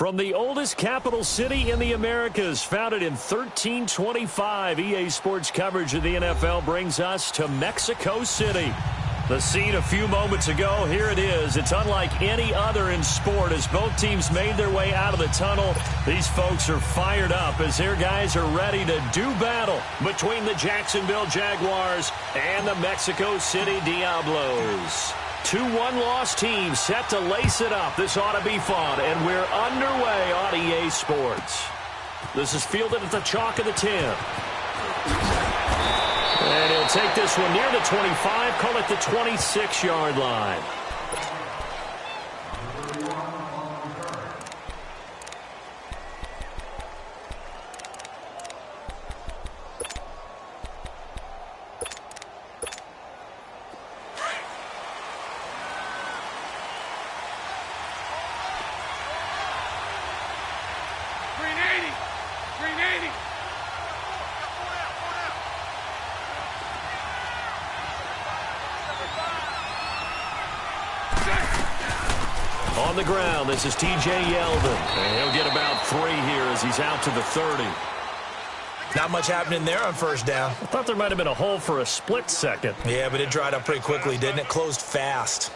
From the oldest capital city in the Americas, founded in 1325, EA Sports coverage of the NFL brings us to Mexico City. The scene a few moments ago, here it is. It's unlike any other in sport as both teams made their way out of the tunnel. These folks are fired up as their guys are ready to do battle between the Jacksonville Jaguars and the Mexico City Diablos. Two one-loss teams set to lace it up. This ought to be fun, and we're underway on EA Sports. This is fielded at the chalk of the 10. And he'll take this one near the 25, call it the 26-yard line. On the ground, this is T.J. Yeldon. And he'll get about 3 here as he's out to the 30. Not much happening there on first down. I thought there might have been a hole for a split second. Yeah, but it dried up pretty quickly, didn't it? Closed fast.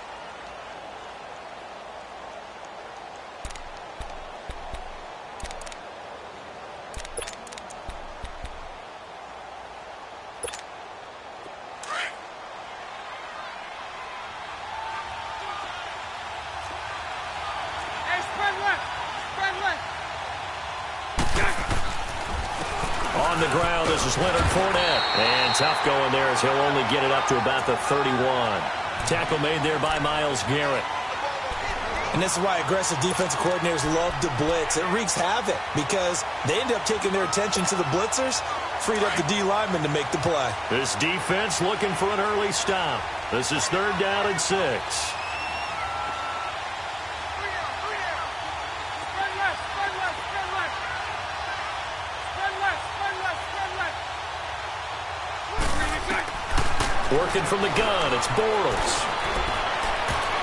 On the ground, this is Leonard Fournette. And tough going there as he'll only get it up to about the 31. Tackle made there by Myles Garrett. And this is why aggressive defensive coordinators love to blitz. It wreaks havoc because they end up taking their attention to the blitzers, freed up the D lineman to make the play. This defense looking for an early stop. This is 3rd down and 6. Working from the gun, it's Bortles.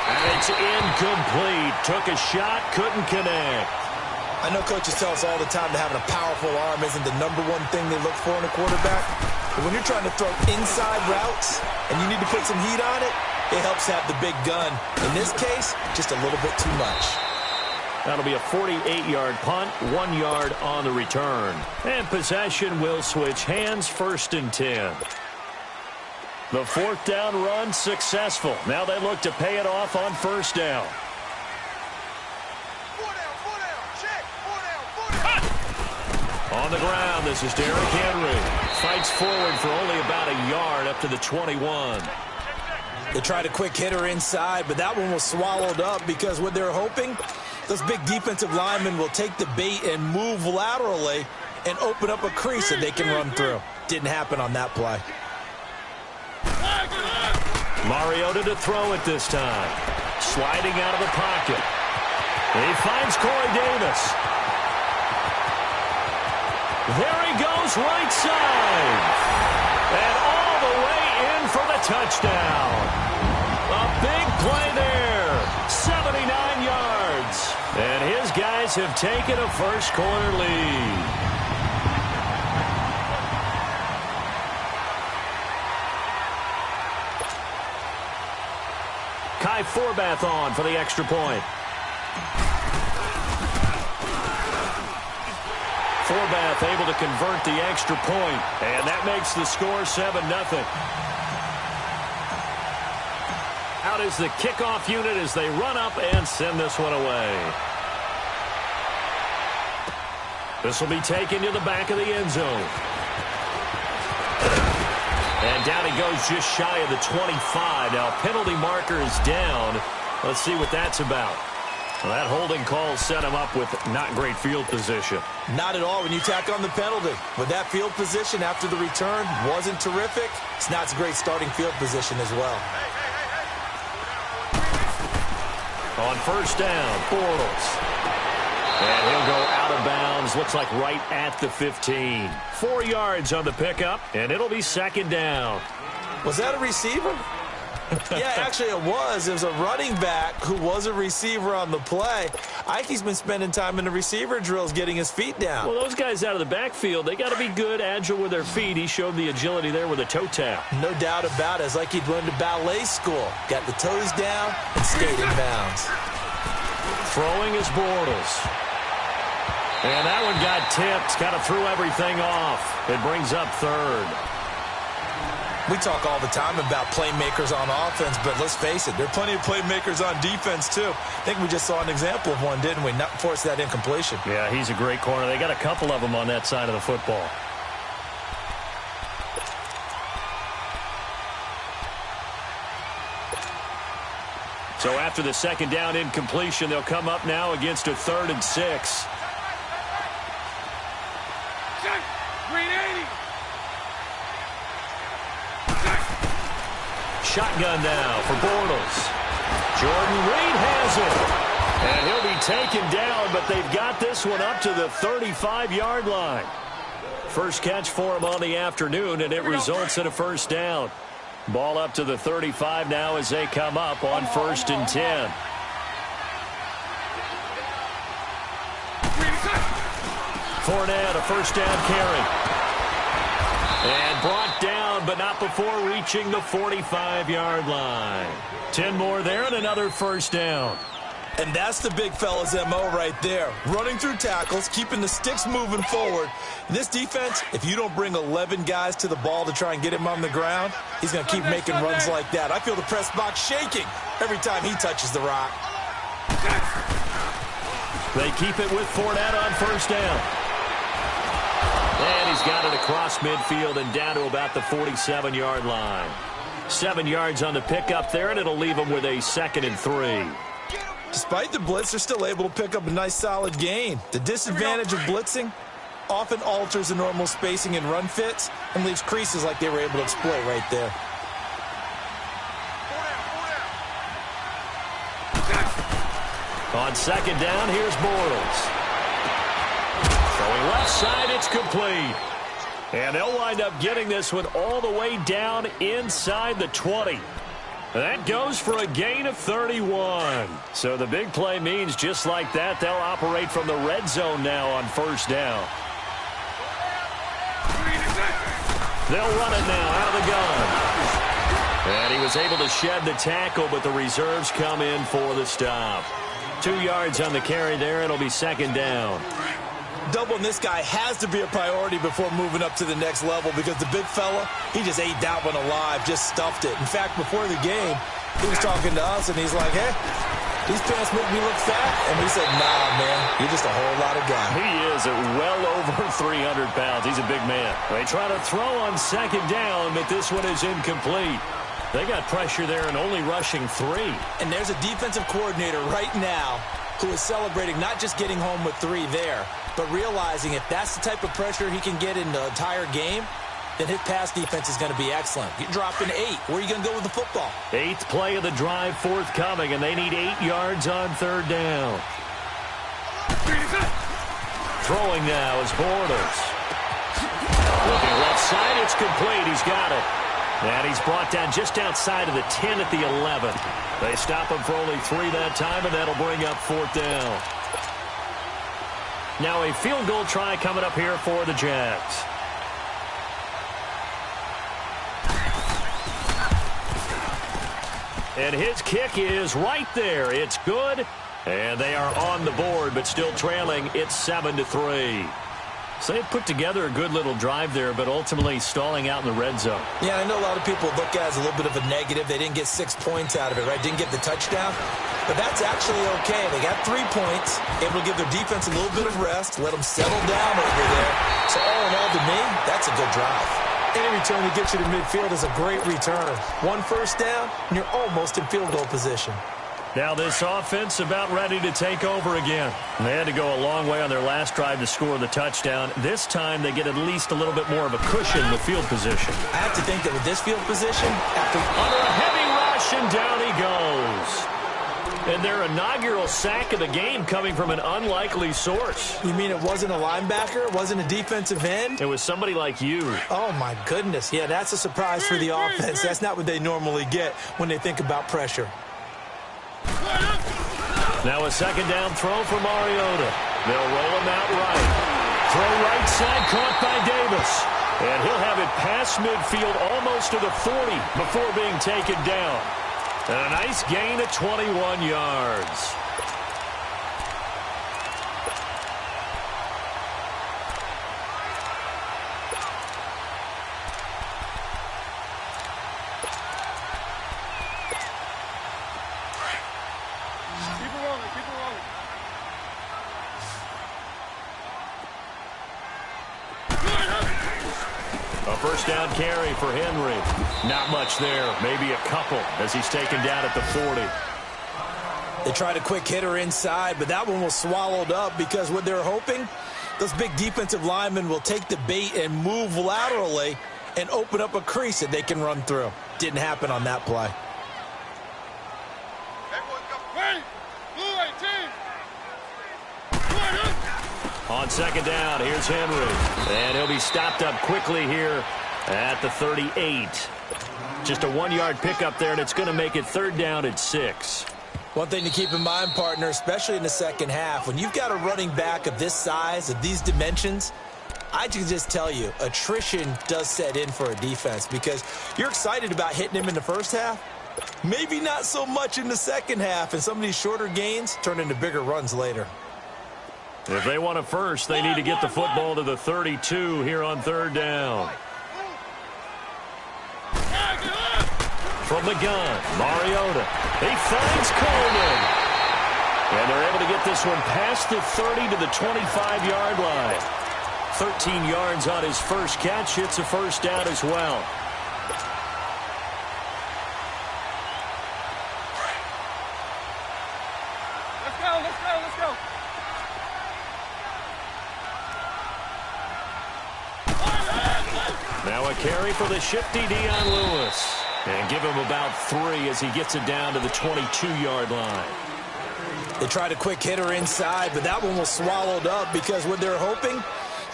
And it's incomplete. Took a shot, couldn't connect. I know coaches tell us all the time that having a powerful arm isn't the #1 thing they look for in a quarterback. But when you're trying to throw inside routes and you need to put some heat on it, it helps have the big gun. In this case, just a little bit too much. That'll be a 48-yard punt, 1 yard on the return. And possession will switch hands, 1st and 10. The 4th down run successful. Now they look to pay it off on 1st down. On the ground, this is Derrick Henry. Fights forward for only about a yard up to the 21. They tried a quick hitter inside, but that one was swallowed up because what they're hoping, those big defensive linemen will take the bait and move laterally and open up a crease that they can run through. Didn't happen on that play. Mariota to throw it this time. Sliding out of the pocket. He finds Corey Davis. There he goes, right side. And all the way in for the touchdown. A big play there. 79 yards. And his guys have taken a first-quarter lead. Kai Forbath on for the extra point. Forbath able to convert the extra point, and that makes the score 7-0. Out is the kickoff unit as they run up and send this one away. This will be taken to the back of the end zone. And down he goes just shy of the 25. Now, penalty marker is down. Let's see what that's about. Well, that holding call set him up with not great field position. Not at all when you tack on the penalty. With that field position after the return wasn't terrific, it's not a great starting field position as well. On 1st down, Bortles. And he'll go out of bounds, looks like right at the 15. 4 yards on the pickup, and it'll be 2nd down. Was that a receiver? Yeah, actually it was. It was a running back who was a receiver on the play. Ikey's been spending time in the receiver drills getting his feet down. Well, those guys out of the backfield, they got to be good, agile with their feet. He showed the agility there with a toe tap. No doubt about it. It's like he'd learned to ballet school. Got the toes down and stayed in bounds. Throwing is Bortles. And that one got tipped. Kind of threw everything off. It brings up third. We talk all the time about playmakers on offense, but let's face it, there are plenty of playmakers on defense, too. I think we just saw an example of one, didn't we? Not force that incompletion. Yeah, he's a great corner. They got a couple of them on that side of the football. So after the second down incompletion, they'll come up now against a 3rd and 6. Shotgun now for Bortles. Jordan Reed has it. And he'll be taken down, but they've got this one up to the 35-yard line. First catch for him on the afternoon, and it results in a first down. Ball up to the 35 now as they come up on 1st and 10. Fournette, a first down carry. And brought down, but not before reaching the 45-yard line. 10 more there and another first down. And that's the big fella's MO right there. Running through tackles, keeping the sticks moving forward. This defense, if you don't bring 11 guys to the ball to try and get him on the ground, he's going to keep making runs like that. I feel the press box shaking every time he touches the rock. They keep it with Fournette on first down. And he's got it across midfield and down to about the 47-yard line. 7 yards on the pickup there, and it'll leave him with a 2nd and 3. Despite the blitz, they're still able to pick up a nice, solid gain. The disadvantage of blitzing often alters the normal spacing and run fits and leaves creases like they were able to exploit right there. On second down, here's Bortles. Throwing left side, it's complete. And they'll wind up getting this one all the way down inside the 20. That goes for a gain of 31. So the big play means just like that, they'll operate from the red zone now on first down. They'll run it now out of the gun. And he was able to shed the tackle, but the reserves come in for the stop. 2 yards on the carry there. It'll be second down. Doubling this guy has to be a priority before moving up to the next level because the big fella, he just ate that one alive, just stuffed it. In fact, before the game, he was talking to us, and he's like, hey, these pants make me look fat. And we said, nah, man, you're just a whole lot of guy. He is at well over 300 pounds. He's a big man. They try to throw on second down, but this one is incomplete. They got pressure there and only rushing 3. And there's a defensive coordinator right now who is celebrating not just getting home with 3 there, but realizing if that's the type of pressure he can get in the entire game, then his pass defense is going to be excellent. You're dropping 8. Where are you going to go with the football? 8th play of the drive forthcoming, and they need 8 yards on third down. Throwing now is Bortles. Looking left side, it's complete. He's got it. And he's brought down just outside of the 10 at the 11. They stop him for only 3 that time, and that'll bring up 4th down. Now a field goal try coming up here for the Jags. And his kick is right there. It's good. And they are on the board, but still trailing. It's 7-3. So they put together a good little drive there, but ultimately stalling out in the red zone. Yeah, I know a lot of people look at it as a little bit of a negative. They didn't get 6 points out of it, right? Didn't get the touchdown. But that's actually okay. They got 3 points, able to give their defense a little bit of rest, let them settle down over there. So all in all, to me, that's a good drive. Any return to get you to midfield is a great return. 1 first down, and you're almost in field goal position. Now this offense about ready to take over again. They had to go a long way on their last drive to score the touchdown. This time they get at least a little bit more of a cushion in the field position. I have to think that with this field position, after under a heavy rush, and down he goes. And their inaugural sack of the game coming from an unlikely source. You mean it wasn't a linebacker? It wasn't a defensive end? It was somebody like you. Oh, my goodness. Yeah, that's a surprise for the offense. That's not what they normally get when they think about pressure. Now a second down throw for Mariota. They'll roll him out right. Throw right side, caught by Davis. And he'll have it past midfield almost to the 40 before being taken down. And a nice gain of 21 yards. A first down carry for Henry. Not much there. Maybe a couple as he's taken down at the 40. They tried a quick hitter inside, but that one was swallowed up because what they're hoping, those big defensive linemen will take the bait and move laterally and open up a crease that they can run through. Didn't happen on that play. On second down, here's Henry. And he'll be stopped up quickly here at the 38. Just a 1-yard pickup there, and it's going to make it third down at 6. One thing to keep in mind, partner, especially in the second half, when you've got a running back of this size, of these dimensions, I can just tell you, attrition does set in for a defense because you're excited about hitting him in the first half. Maybe not so much in the second half, and some of these shorter gains turn into bigger runs later. If they want a first, they need to get the football to the 32 here on third down. From the gun, Mariota. He finds Coleman. And they're able to get this one past the 30 to the 25-yard line. 13 yards on his first catch. It's a first down as well. Let's go. Now a carry for the shifty Dion Lewis. And give him about 3 as he gets it down to the 22-yard line. They tried a quick hitter inside, but that one was swallowed up because what they're hoping,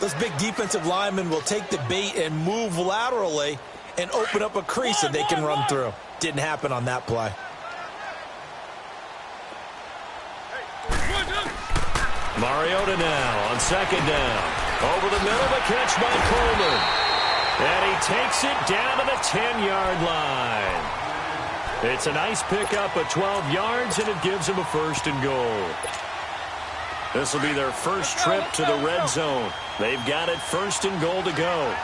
those big defensive linemen will take the bait and move laterally and open up a crease that they can run through. Didn't happen on that play. Mariota now on second down. Over the middle, the catch by Coleman. And he takes it down to the 10-yard line. It's a nice pickup of 12 yards, and it gives him a first and goal. This will be their first trip to the red zone. They've got it first and goal to go.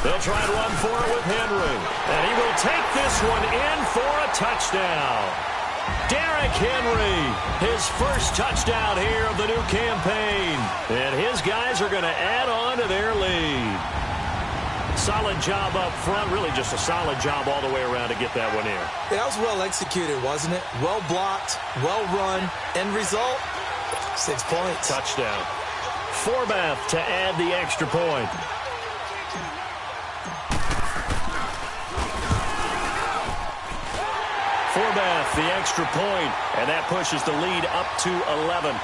They'll try and run for it with Henry. And he will take this one in for a touchdown. Derrick Henry, his first touchdown here of the new campaign. And his guys are going to add on to their lead. Solid job up front, really just a solid job all the way around to get that one in. That was well executed, wasn't it? Well blocked, well run. End result, 6 points. Touchdown. Forbath to add the extra point. Forbath, the extra point, and that pushes the lead up to 11.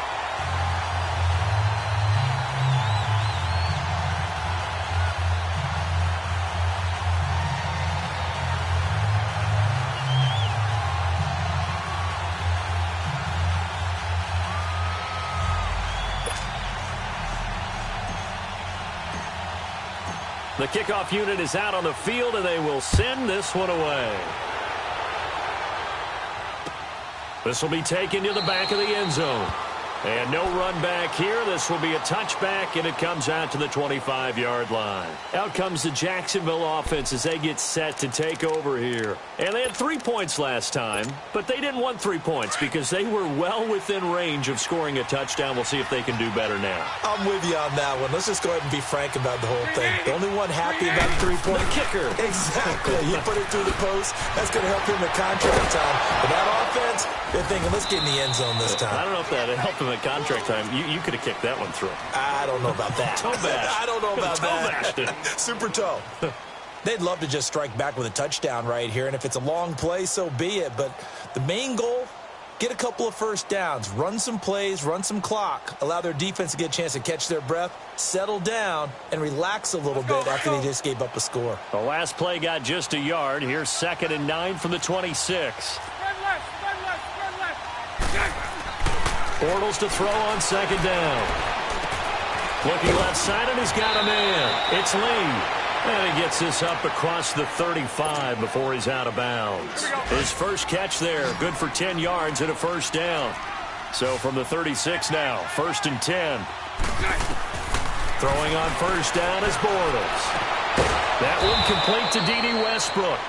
The kickoff unit is out on the field, and they will send this one away. This will be taken to the back of the end zone. And no run back here. This will be a touchback, and it comes out to the 25-yard line. Out comes the Jacksonville offense as they get set to take over here. And they had 3 points last time, but they didn't want 3 points because they were well within range of scoring a touchdown. We'll see if they can do better now. I'm with you on that one. Let's just go ahead and be frank about the whole thing. The only one happy about the 3-point kicker. Exactly. He put it through the post. That's going to help him in contract time. But that offense, they're thinking, let's get in the end zone this time. I don't know if that helped him at contract time. You could have kicked that one through. I don't know about that. Toe bash. I don't know about Toe that. bashed it. Super toe. They'd love to just strike back with a touchdown right here, and if it's a long play, so be it. But the main goal, get a couple of first downs, run some plays, run some clock, allow their defense to get a chance to catch their breath, settle down, and relax a little bit after they just gave up a score. The last play got just a yard. Here's 2nd and 9 from the 26. Bortles to throw on 2nd down. Looking left side, and he's got a man. It's Lee. And he gets this up across the 35 before he's out of bounds. His first catch there, good for 10 yards and a first down. So from the 36 now, 1st and 10. Throwing on first down is Bortles. That one complete to D.D. Westbrook.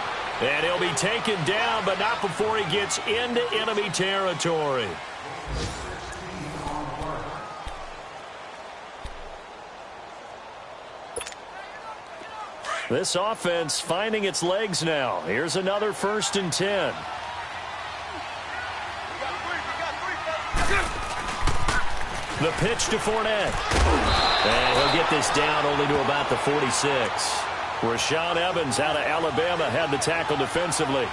And he'll be taken down, but not before he gets into enemy territory. This offense finding its legs now. Here's another 1st and 10. The pitch to Fournette. And he'll get this down only to about the 46. Rashaan Evans out of Alabama had the tackle defensively.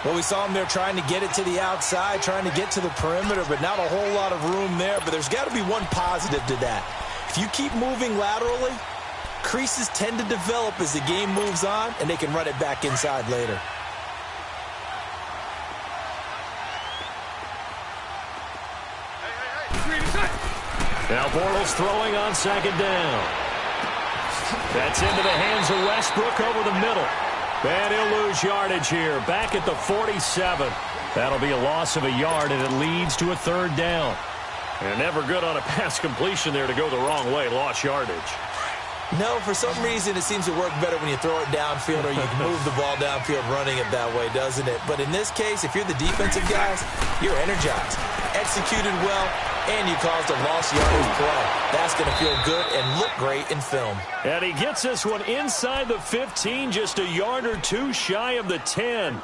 Well, we saw him there trying to get it to the outside, trying to get to the perimeter, but not a whole lot of room there. But there's got to be one positive to that. If you keep moving laterally, creases tend to develop as the game moves on, and they can run it back inside later. Now Bortles throwing on 2nd down. That's into the hands of Westbrook over the middle. And he'll lose yardage here, back at the 47. That'll be a loss of a yard, and it leads to a 3rd down. And never good on a pass completion there to go the wrong way, lost yardage. No, for some reason it seems to work better when you throw it downfield or you can move the ball downfield running it that way, doesn't it? But in this case, if you're the defensive guys, you're energized, executed well, and you caused a lost yardage play. That's going to feel good and look great in film. And he gets this one inside the 15, just a yard or two shy of the 10.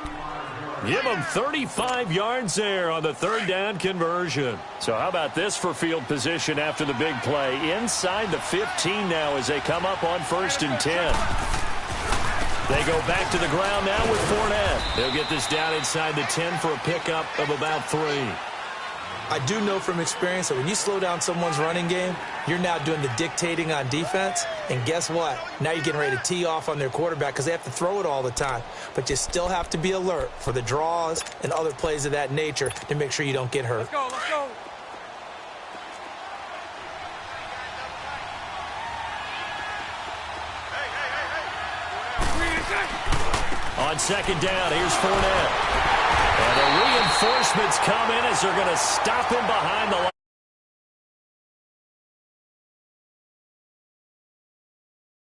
Give him 35 yards there on the 3rd down conversion. So how about this for field position after the big play? Inside the 15 now as they come up on 1st and 10. They go back to the ground now with Fournette. They'll get this down inside the 10 for a pickup of about 3. I do know from experience that when you slow down someone's running game, you're now doing the dictating on defense. And guess what? Now you're getting ready to tee off on their quarterback because they have to throw it all the time. But you still have to be alert for the draws and other plays of that nature to make sure you don't get hurt. Let's go, let's go. On 2nd down, here's Fournette. And the reinforcements come in as they're going to stop him behind the line.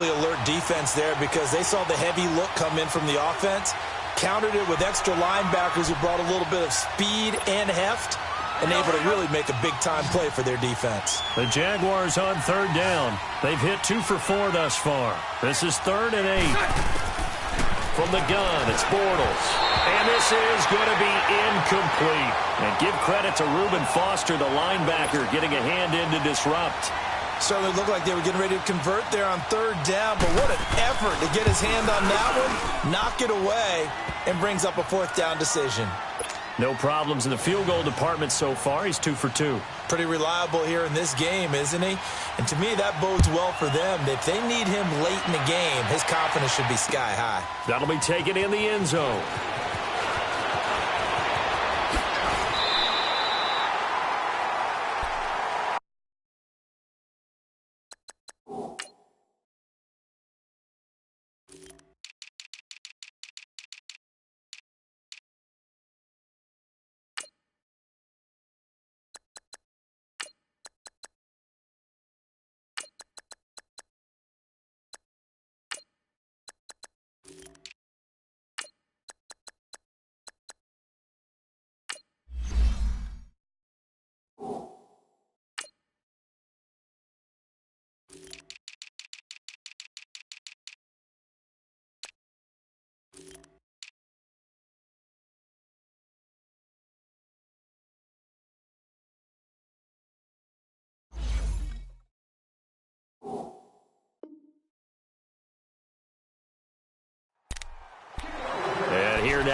Alert defense there because they saw the heavy look come in from the offense, countered it with extra linebackers who brought a little bit of speed and heft, and able to really make a big-time play for their defense. The Jaguars on 3rd down. They've hit 2 for 4 thus far. This is 3rd and 8. From the gun, it's Bortles. And this is going to be incomplete. And give credit to Reuben Foster, the linebacker, getting a hand in to disrupt. Certainly looked like they were getting ready to convert there on 3rd down, but what an effort to get his hand on that one, knock it away, and brings up a 4th down decision. No problems in the field goal department so far. He's 2 for 2. Pretty reliable here in this game, isn't he? And to me, that bodes well for them. If they need him late in the game, his confidence should be sky high. That'll be taken in the end zone.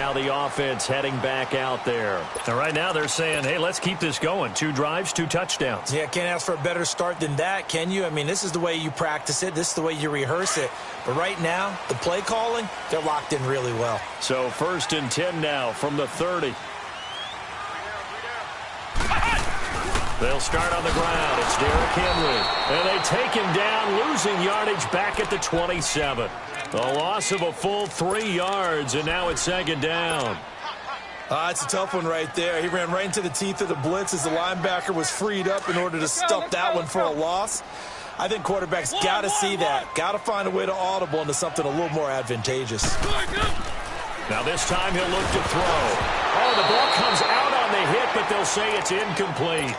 now the offense heading back out there. And right now they're saying, hey, let's keep this going. 2 drives, 2 touchdowns. Yeah, can't ask for a better start than that, can you? I mean, this is the way you practice it. This is the way you rehearse it. But right now, the play calling, they're locked in really well. So 1st and 10 now from the 30. They'll start on the ground. It's Derrick Henry. And they take him down, losing yardage back at the 27. A loss of a full 3 yards, and now it's 2nd down. It's a tough one right there. He ran right into the teeth of the blitz as the linebacker was freed up in order to stuff that one for a loss. I think quarterbacks got to see that. Got to find a way to audible into something a little more advantageous. Now this time he'll look to throw. Oh, the ball comes out on the hit, but they'll say it's incomplete.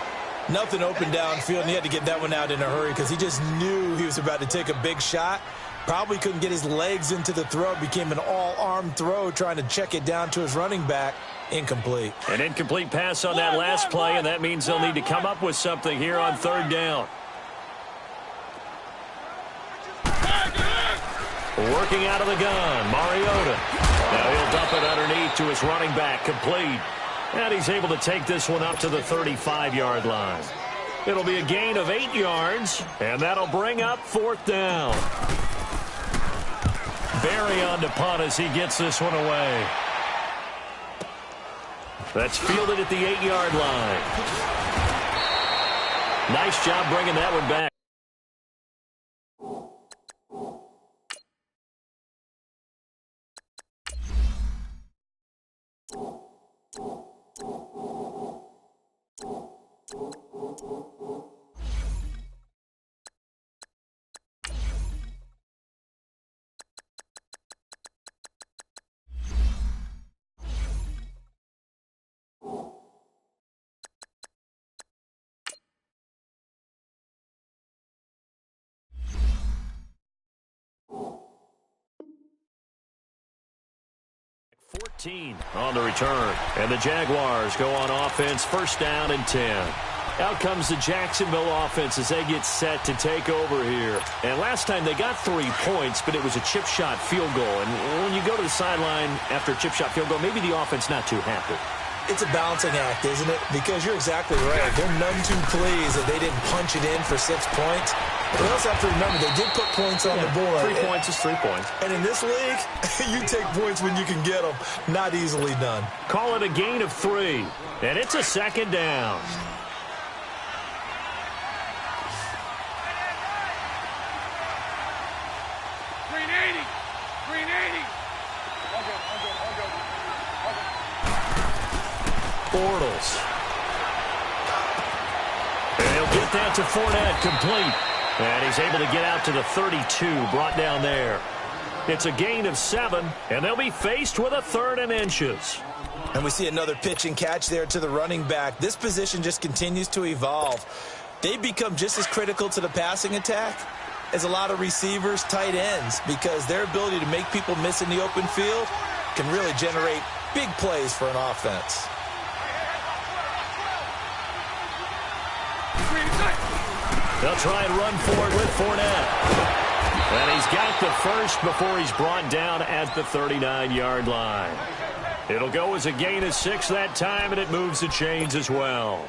Nothing open downfield, and he had to get that one out in a hurry because he just knew he was about to take a big shot. Probably couldn't get his legs into the throw. Became an all-arm throw trying to check it down to his running back. Incomplete. An incomplete pass on that last play, and that means they'll need to come up with something here on 3rd down. Working out of the gun, Mariota. Now he'll dump it underneath to his running back, complete. And he's able to take this one up to the 35-yard line. It'll be a gain of 8 yards, and that'll bring up 4th down. Barry on to punt as he gets this one away. That's fielded at the 8-yard line. Nice job bringing that one back. On the return, and the Jaguars go on offense, 1st down and 10. Out comes the Jacksonville offense as they get set to take over here. And last time they got 3 points, but it was a chip shot field goal. And when you go to the sideline after a chip shot field goal, maybe the offense not too happy. It's a balancing act, isn't it? Because you're exactly right. They're none too pleased that they didn't punch it in for 6 points. But we also have to remember they did put points on the board. 3 points is 3 points. And in this league, you take points when you can get them. Not easily done. Call it a gain of 3. And it's a 2nd down. Bortles. And he'll get that to Fournette, complete. And he's able to get out to the 32, brought down there. It's a gain of 7, and they'll be faced with a 3rd and inches. And we see another pitch and catch there to the running back. This position just continues to evolve. They become just as critical to the passing attack as a lot of receivers, tight ends, because their ability to make people miss in the open field can really generate big plays for an offense. They'll try and run forward with Fournette. And he's got the first before he's brought down at the 39-yard line. It'll go as a gain of 6 that time, and it moves the chains as well.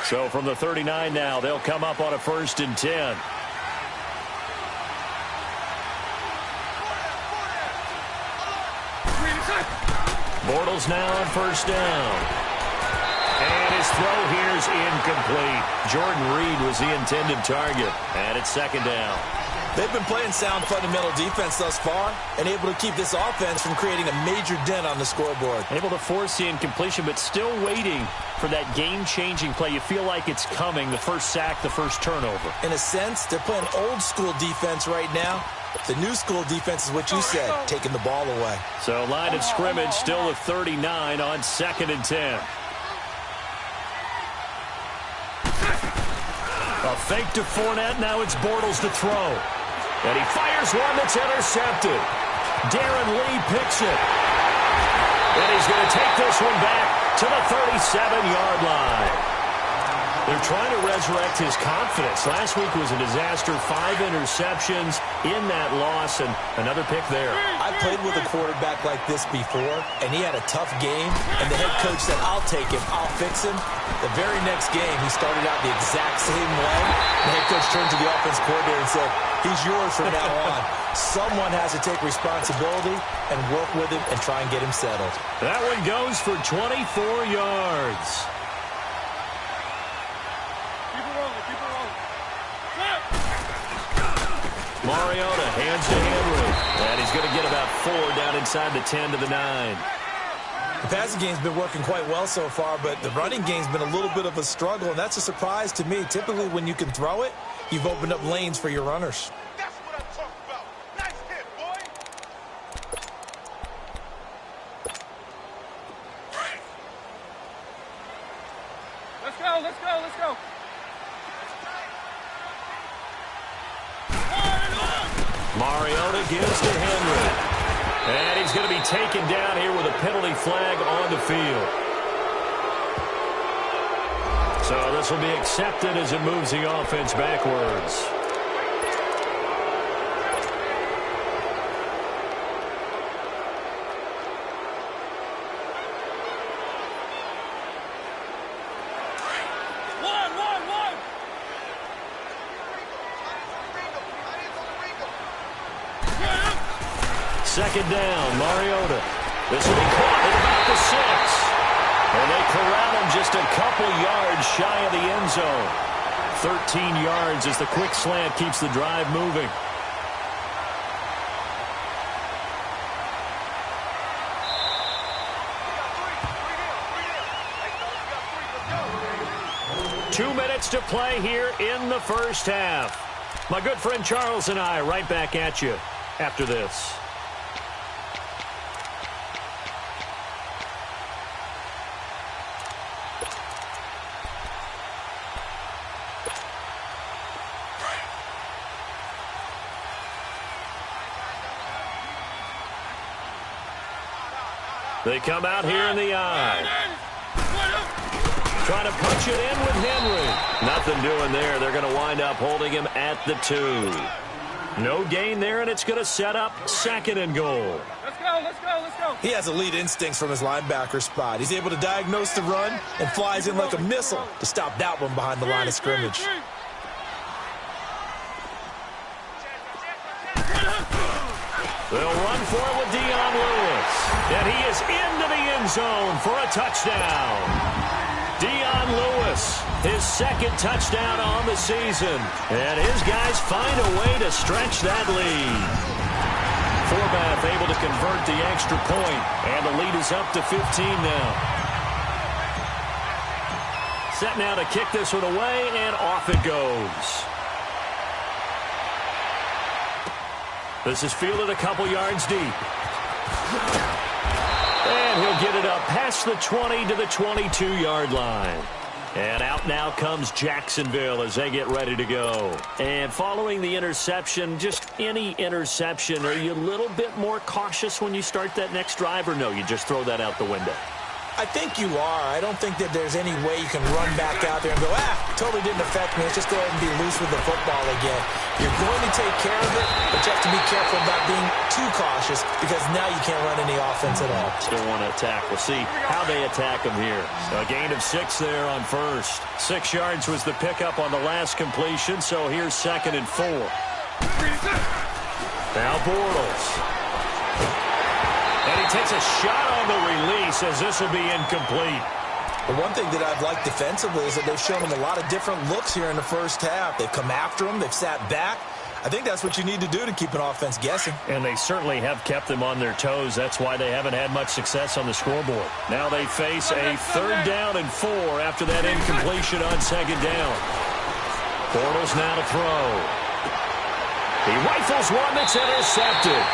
So from the 39 now, they'll come up on a 1st and 10. Bortles now on 1st down. And his throw here is incomplete. Jordan Reed was the intended target. And it's 2nd down. They've been playing sound fundamental defense thus far and able to keep this offense from creating a major dent on the scoreboard. Able to force the incompletion, but still waiting for that game-changing play. You feel like it's coming, the first sack, the first turnover. In a sense, they're playing old-school defense right now. The new school defense is what you said, taking the ball away. So line of scrimmage still at 39 on 2nd and 10. A fake to Fournette. Now it's Bortles to throw. And he fires one that's intercepted. Darren Lee picks it. And he's going to take this one back to the 37-yard line. They're trying to resurrect his confidence. Last week was a disaster. 5 interceptions in that loss, and another pick there. I played with a quarterback like this before, and he had a tough game, and the head coach said, I'll take him, I'll fix him. The very next game, he started out the exact same way. The head coach turned to the offense coordinator and said, he's yours from now on. Someone has to take responsibility and work with him and try and get him settled. That one goes for 24 yards. Keep it rolling, keep it rolling. Mariota hands to Henry. And he's going to get about 4 down inside the 10 to the 9. The passing game's been working quite well so far, but the running game's been a little bit of a struggle, and that's a surprise to me. Typically, when you can throw it, you've opened up lanes for your runners. That's what I'm talking about. Nice hit, boy. Let's go, let's go, let's go. Mariota gives to Henry. And he's going to be taken down here with a penalty flag on the field. So this will be accepted as it moves the offense backwards. Second down, Mariota. This will be caught at about the 6. And they corral him just a couple yards shy of the end zone. 13 yards as the quick slant keeps the drive moving. Two minutes to play here in the first half. My good friend Charles and I right back at you after this. They come out here in the eye. Trying to punch it in with Henry. Nothing doing there. They're going to wind up holding him at the 2. No gain there, and it's going to set up 2nd and goal. Let's go, let's go, let's go. He has elite instincts from his linebacker spot. He's able to diagnose the run and flies in like a missile to stop that one behind the line of scrimmage. They'll run for it with Dion Lewis. And he is into the end zone for a touchdown. Dion Lewis, his 2nd touchdown on the season. And his guys find a way to stretch that lead. Forbath able to convert the extra point. And the lead is up to 15 now. Set now to kick this one away, and off it goes. This is fielded a couple yards deep. And he'll get it up past the 20 to the 22-yard line. And out now comes Jacksonville as they get ready to go. And following the interception, just any interception, are you a little bit more cautious when you start that next drive, or no, you just throw that out the window? I think you are. I don't think that there's any way you can run back out there and go, totally didn't affect me. Let's just go ahead and be loose with the football again. You're going to take care of it, but you have to be careful about being too cautious because now you can't run any offense at all. Still want to attack. We'll see how they attack them here. A gain of 6 there on first. 6 yards was the pickup on the last completion, so here's 2nd and 4. Now Bortles. And he takes a shot on the release as this will be incomplete. The one thing that I've liked defensively is that they've shown him a lot of different looks here in the first half. They've come after him. They've sat back. I think that's what you need to do to keep an offense guessing. And they certainly have kept them on their toes. That's why they haven't had much success on the scoreboard. Now they face a 3rd down and 4 after that incompletion on 2nd down. Bortles now to throw. He rifles one that's intercepted.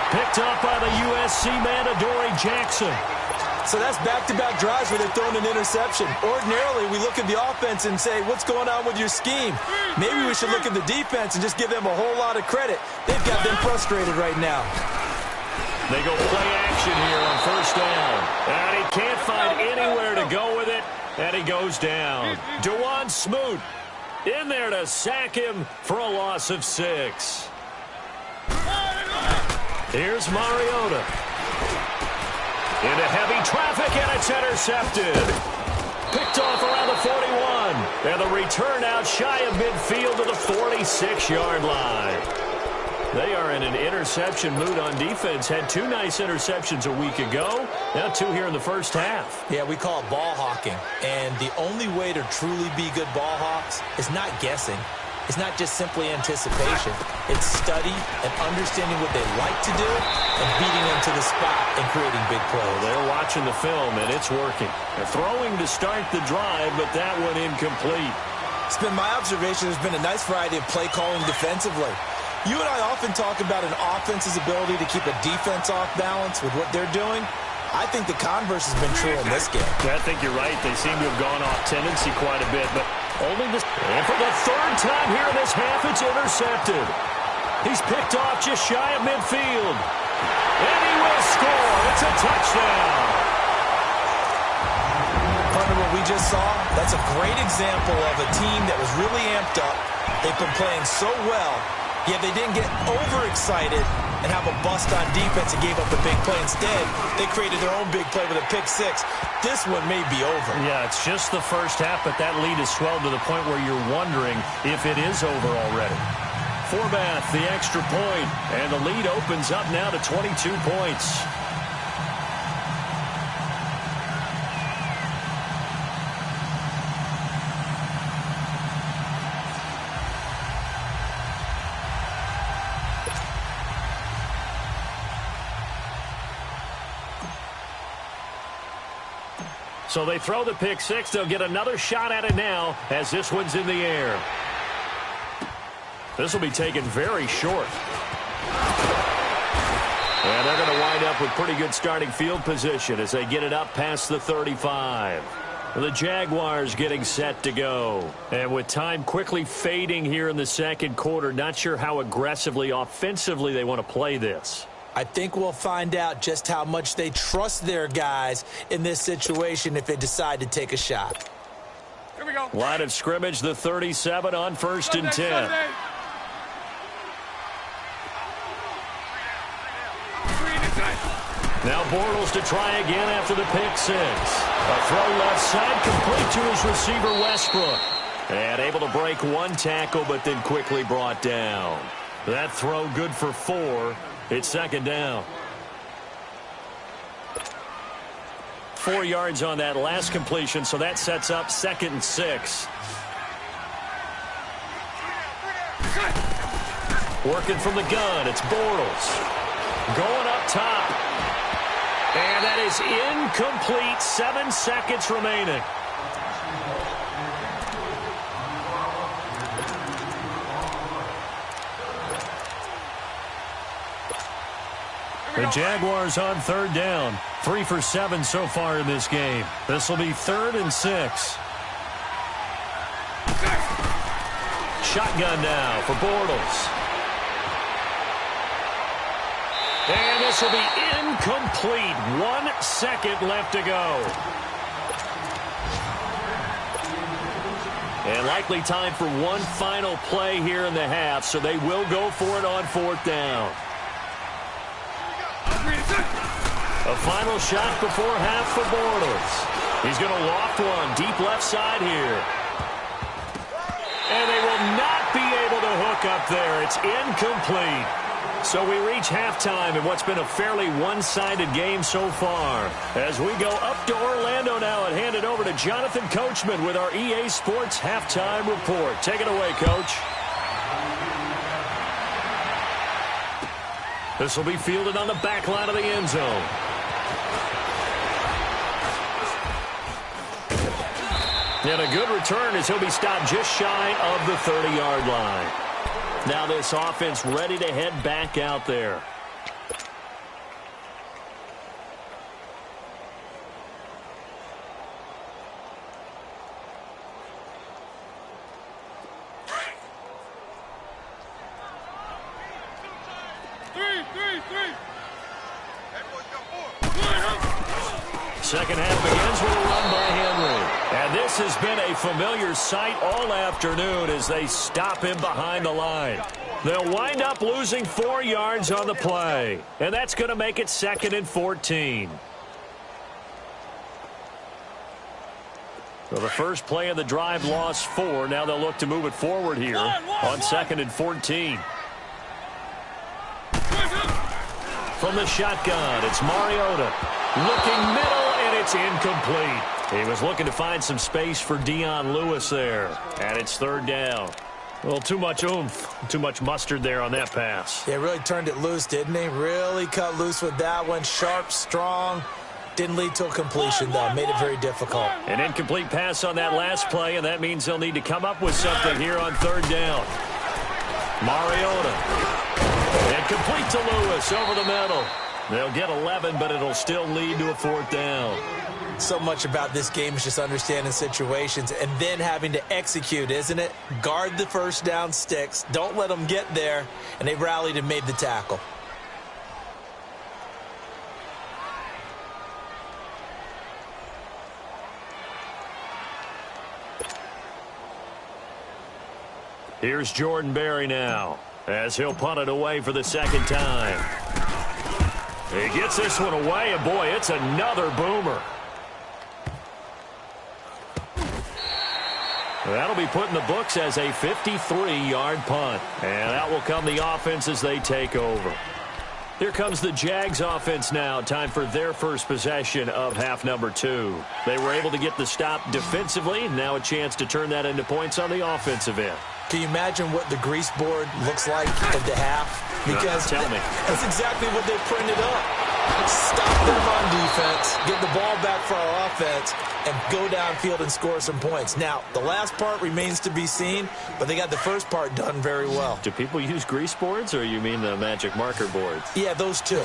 Picked up by the USC man, Adoree Jackson. So that's back-to-back drives where they're throwing an interception. Ordinarily, we look at the offense and say, what's going on with your scheme? Maybe we should look at the defense and just give them a whole lot of credit. They've got them frustrated right now. They go play action here on 1st down. And he can't find anywhere to go with it. And he goes down. Dewan Smoot in there to sack him for a loss of 6. Here's Mariota. Into heavy traffic, and it's intercepted. Picked off around the 41. And the return out shy of midfield to the 46-yard line. They are in an interception mood on defense. Had 2 nice interceptions a week ago. Now 2 here in the first half. Yeah, we call it ball hawking. And the only way to truly be good ball hawks is not guessing. It's not just simply anticipation. It's study and understanding what they like to do and beating them to the spot and creating big plays. Well, they're watching the film, and it's working. They're throwing to start the drive, but that one incomplete. It's been my observation. There's been a nice variety of play calling defensively. You and I often talk about an offense's ability to keep a defense off balance with what they're doing. I think the converse has been true in this game. I think you're right. They seem to have gone off tendency quite a bit, but only this. And for the 3rd time here in this half, it's intercepted. He's picked off just shy of midfield. And he will score. It's a touchdown. Partner, what we just saw, that's a great example of a team that was really amped up. They've been playing so well, yet they didn't get overexcited and have a bust on defense and gave up a big play. Instead, they created their own big play with a pick 6. This one may be over. Yeah, it's just the first half, but that lead has swelled to the point where you're wondering if it is over already. Forbath, the extra point, and the lead opens up now to 22 points. So they throw the pick 6. They'll get another shot at it now as this one's in the air. This will be taken very short. And they're going to wind up with pretty good starting field position as they get it up past the 35. The Jaguars getting set to go. And with time quickly fading here in the second quarter, not sure how aggressively, offensively they want to play this. I think we'll find out just how much they trust their guys in this situation if they decide to take a shot. Here we go. Line of scrimmage, the 37 on 1st and 10. Now Bortles to try again after the pick 6. A throw left side, complete to his receiver Westbrook. And able to break 1 tackle, but then quickly brought down. That throw good for 4. It's 2nd down. 4 yards on that last completion, so that sets up 2nd and 6. Working from the gun, it's Bortles. Going up top. And that is incomplete. 7 seconds remaining. The Jaguars on 3rd down. 3 for 7 so far in this game. This will be 3rd and 6. Shotgun now for Bortles. And this will be incomplete. 1 second left to go. And likely time for one final play here in the half, so they will go for it on 4th down. A final shot before half for Bortles. He's going to loft one deep left side here. And they will not be able to hook up there. It's incomplete. So we reach halftime in what's been a fairly one-sided game so far. As we go up to Orlando now and hand it over to Jonathan Coachman with our EA Sports Halftime Report. Take it away, Coach. This will be fielded on the back line of the end zone. And a good return as he'll be stopped just shy of the 30-yard line. Now this offense ready to head back out there. Second half begins with a run by Henry. And this has been a familiar sight all afternoon as they stop him behind the line. They'll wind up losing 4 yards on the play. And that's going to make it 2nd and 14. So the first play of the drive lost 4. Now they'll look to move it forward here on 2nd and 14. From the shotgun, it's Mariota. Looking middle, and it's incomplete. He was looking to find some space for Dion Lewis there. And it's 3rd down. Well, too much oomph, too much mustard there on that pass. Yeah, really turned it loose, didn't he? Really cut loose with that one. Sharp, strong. Didn't lead to a completion, though. Made it very difficult. An incomplete pass on that last play, and that means they'll need to come up with something here on 3rd down. Mariota. And complete to Lewis over the middle. They'll get 11, but it'll still lead to a 4th down. So much about this game is just understanding situations and then having to execute, isn't it? Guard the first down sticks. Don't let them get there. And they rallied and made the tackle. Here's Jordan Berry now as he'll punt it away for the 2nd time. He gets this one away, and boy, it's another boomer. That'll be put in the books as a 53-yard punt. And out will come the offense as they take over. Here comes the Jags offense now. Time for their first possession of half number 2. They were able to get the stop defensively. Now a chance to turn that into points on the offensive end. Can you imagine what the grease board looks like at the half? Because tell me. That's exactly what they printed up. Stop them on defense, get the ball back for our offense, and go downfield and score some points. Now, the last part remains to be seen, but they got the first part done very well. Do people use grease boards, or you mean the magic marker boards? Yeah, those two.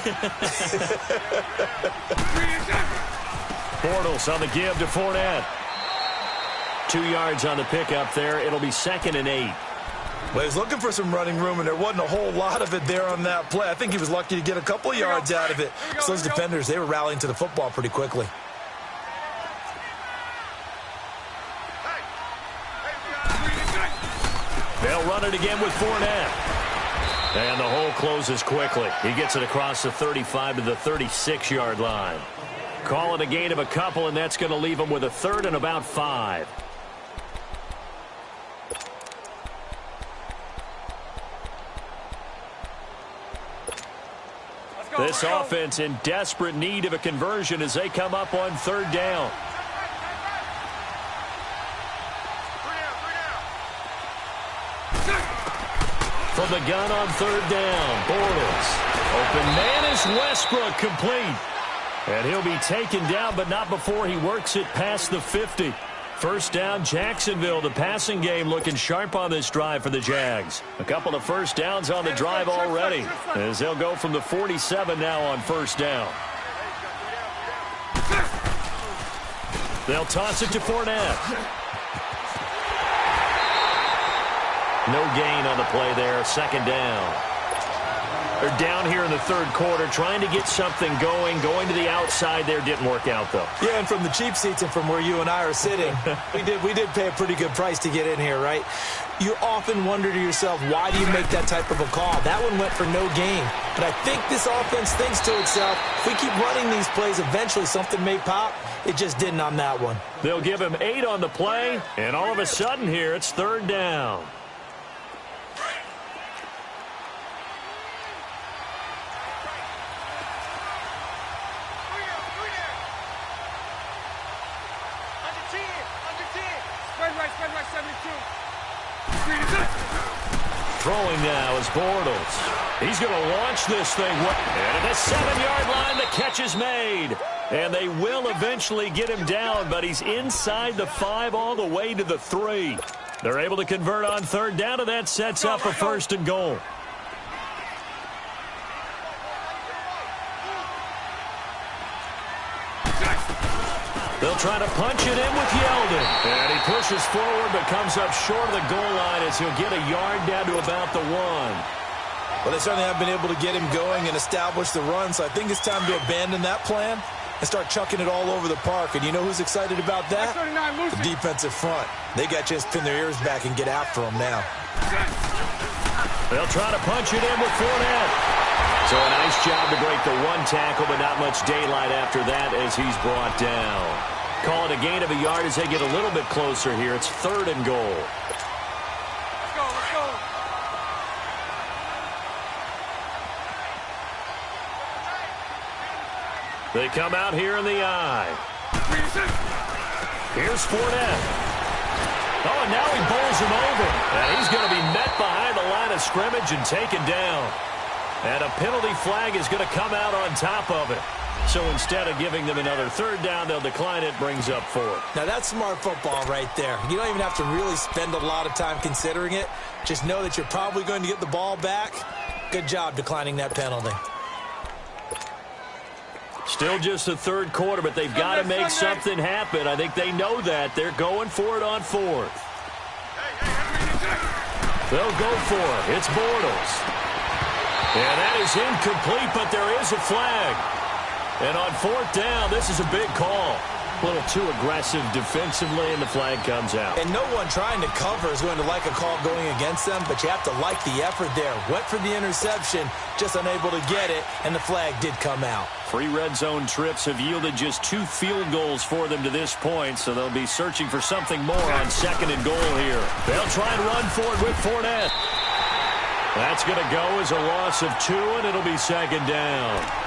Bortles on the give to Fournette. 2 yards on the pickup there. It'll be 2nd and 8. Well, he was looking for some running room, and there wasn't a whole lot of it there on that play. I think he was lucky to get a couple of yards out of it. So those defenders, they were rallying to the football pretty quickly. They'll run it again with Fournette. And the hole closes quickly. He gets it across the 35 to the 36-yard line. Call it a gain of a couple, and that's going to leave him with a 3rd and about 5. This offense in desperate need of a conversion as they come up on 3rd down. From the gun on 3rd down, Bortles. Open man is Westbrook, complete. And he'll be taken down, but not before he works it past the 50. First down, Jacksonville. The passing game looking sharp on this drive for the Jags. A couple of first downs on the drive already, as they'll go from the 47 now on 1st down. They'll toss it to Fournette. No gain on the play there. 2nd down. They're down here in the 3rd quarter, trying to get something going to the outside there. Didn't work out, though. Yeah, and from the cheap seats and from where you and I are sitting, we did pay a pretty good price to get in here, right? You often wonder to yourself, why do you make that type of a call? That one went for no gain. But I think this offense thinks to itself, if we keep running these plays, eventually something may pop. It just didn't on that one. They'll give him 8 on the play, and all of a sudden here, it's 3rd down. Throwing now is Bortles. He's going to launch this thing. And at the 7-yard line, the catch is made. And they will eventually get him down, but he's inside the 5 all the way to the 3. They're able to convert on 3rd down, and that sets up a 1st and goal. They'll try to punch it in with Yeldon. And he pushes forward but comes up short of the goal line as he'll get a yard down to about the 1. Well, they certainly have been able to get him going and establish the run, so I think it's time to abandon that plan and start chucking it all over the park. And you know who's excited about that? The defensive front. They got a chance to pin their ears back and get after him now. They'll try to punch it in with Fournette. So a nice job to break the one tackle, but not much daylight after that as he's brought down. Call it a gain of a yard as they get a little bit closer here. It's 3rd and goal. Let's go, let's go. They come out here in the eye. Here's Fournette. Oh, and now he bowls him over. And he's going to be met behind the line of scrimmage and taken down. And a penalty flag is going to come out on top of it. So instead of giving them another 3rd down, they'll decline it, brings up 4th. Now, that's smart football right there. You don't even have to really spend a lot of time considering it. Just know that you're probably going to get the ball back. Good job declining that penalty. Still just the 3rd quarter, but they've got to make something happen. I think they know that. They're going for it on 4th. They'll go for it. It's Bortles. And that is incomplete, but there is a flag. And on 4th down, this is a big call. A little too aggressive defensively, and the flag comes out. And no one trying to cover is going to like a call going against them, but you have to like the effort there. Went for the interception, just unable to get it, and the flag did come out. 3 red zone trips have yielded just 2 field goals for them to this point, so they'll be searching for something more on 2nd and goal here. They'll try and run for it with Fournette. That's going to go as a loss of 2, and it'll be 2nd down.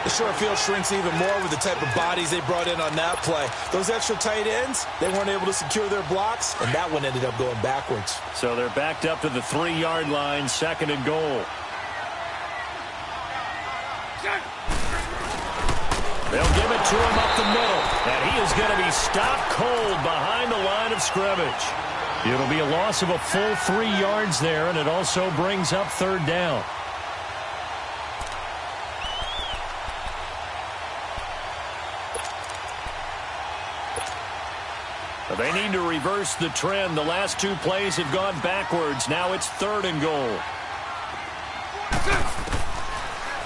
The short field shrinks even more with the type of bodies they brought in on that play. Those extra tight ends, they weren't able to secure their blocks, and that one ended up going backwards. So they're backed up to the 3-yard line, 2nd and goal. They'll give it to him up the middle, and he is going to be stopped cold behind the line of scrimmage. It'll be a loss of a full 3 yards there, and it also brings up 3rd down. They need to reverse the trend. The last 2 plays have gone backwards. Now it's 3rd and goal.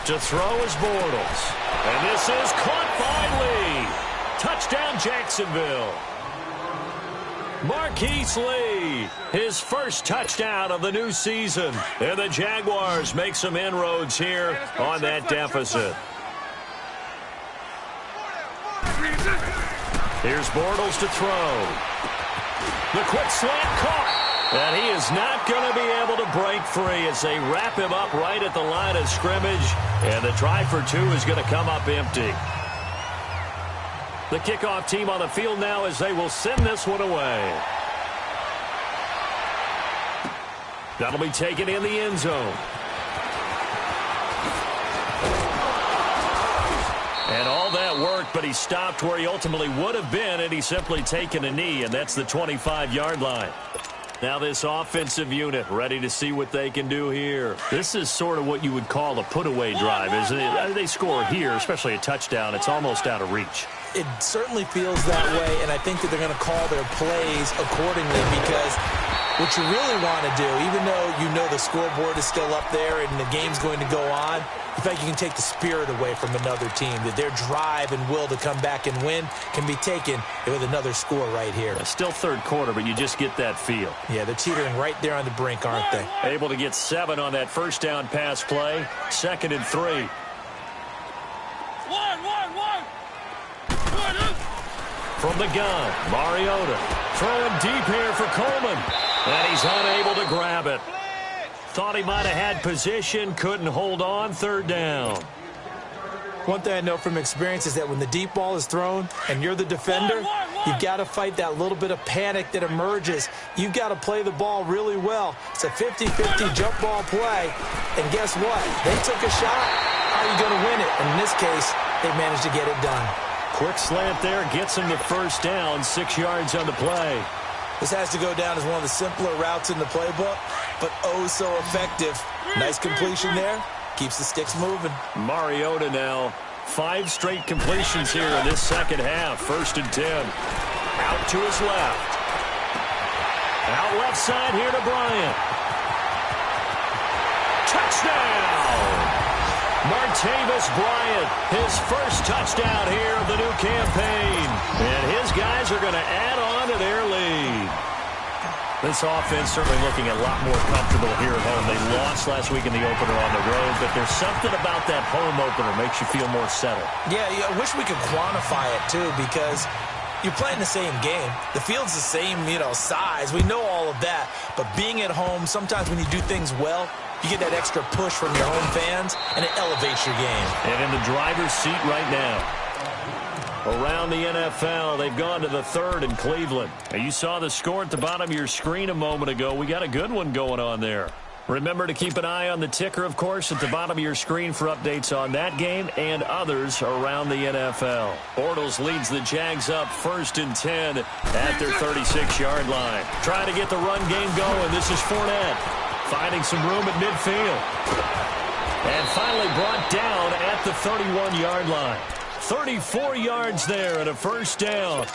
To throw is Bortles. And this is caught by Lee. Touchdown, Jacksonville. Marquise Lee, his first touchdown of the new season. And the Jaguars make some inroads here on that deficit. Here's Bortles to throw. The quick slant caught. And he is not going to be able to break free as they wrap him up right at the line of scrimmage. And the try for 2 is going to come up empty. The kickoff team on the field now as they will send this one away. That'll be taken in the end zone. And all that worked, but he stopped where he ultimately would have been had he simply taken a knee, and that's the 25-yard line. Now this offensive unit ready to see what they can do here. This is sort of what you would call a put-away drive, isn't it? They score here, especially a touchdown. It's almost out of reach. It certainly feels that way, and I think that they're going to call their plays accordingly because what you really want to do, even though you know the scoreboard is still up there and the game's going to go on, in fact, you can take the spirit away from another team, that their drive and will to come back and win can be taken with another score right here. Still 3rd quarter, but you just get that feel. Yeah, they're teetering right there on the brink, aren't they? Able to get 7 on that 1st down pass play. 2nd and 3. From the gun, Mariota throwing deep here for Coleman. And he's unable to grab it. Thought he might have had position, couldn't hold on. 3rd down. One thing I know from experience is that when the deep ball is thrown and you're the defender, you've got to fight that little bit of panic that emerges. You've got to play the ball really well. It's a 50-50 jump ball play. And guess what? They took a shot. How are you going to win it? And in this case, they managed to get it done. Quick slant there gets him the 1st down, 6 yards on the play. This has to go down as one of the simpler routes in the playbook, but oh so effective. Nice completion there. Keeps the sticks moving. Mariota now. 5 straight completions here in this 2nd half. 1st and 10. Out to his left. Out left side here to Bryant. Touchdown! Martavis Bryant, his first touchdown here of the new campaign. And his guys are going to add on to their lead. This offense certainly looking a lot more comfortable here at home. They lost last week in the opener on the road, but there's something about that home opener makes you feel more settled. Yeah, I wish we could quantify it, too, because you're playing the same game. The field's the same, size. We know all of that. But being at home, sometimes when you do things well, you get that extra push from your home fans, and it elevates your game. And in the driver's seat right now. Around the NFL, they've gone to the third in Cleveland. And you saw the score at the bottom of your screen a moment ago. We got a good one going on there. Remember to keep an eye on the ticker, of course, at the bottom of your screen for updates on that game and others around the NFL. Bortles leads the Jags up 1st and 10 at their 36-yard line. Trying to get the run game going. This is Fournette finding some room at midfield. And finally brought down at the 31-yard line. 34 yards there and a first down.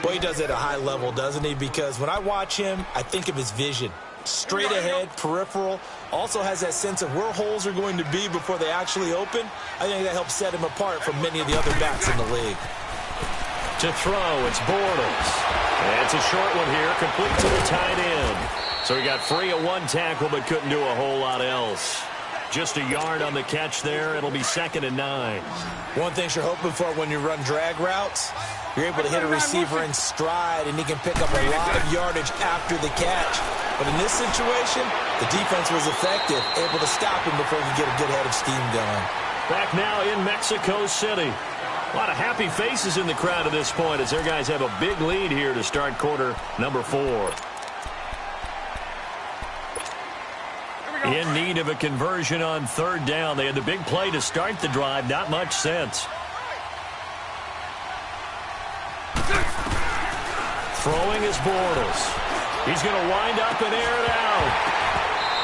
Well, he does it at a high level, doesn't he? Because when I watch him, I think of his vision. Straight ahead, peripheral. Also has that sense of where holes are going to be before they actually open. I think that helps set him apart from many of the other backs in the league. To throw, it's Bortles. And it's a short one here, complete to the tight end. So he got free of one tackle but couldn't do a whole lot else. Just a yard on the catch there. It'll be 2nd and 9. One thing you're hoping for when you run drag routes, you're able to hit a receiver in stride, and he can pick up a lot of yardage after the catch. But in this situation, the defense was effective, able to stop him before he could get a good head of steam going. Back now in Mexico City. A lot of happy faces in the crowd at this point as their guys have a big lead here to start quarter number 4. In need of a conversion on 3rd down. They had the big play to start the drive. Not much sense. Throwing is Bortles. He's going to wind up and air it out.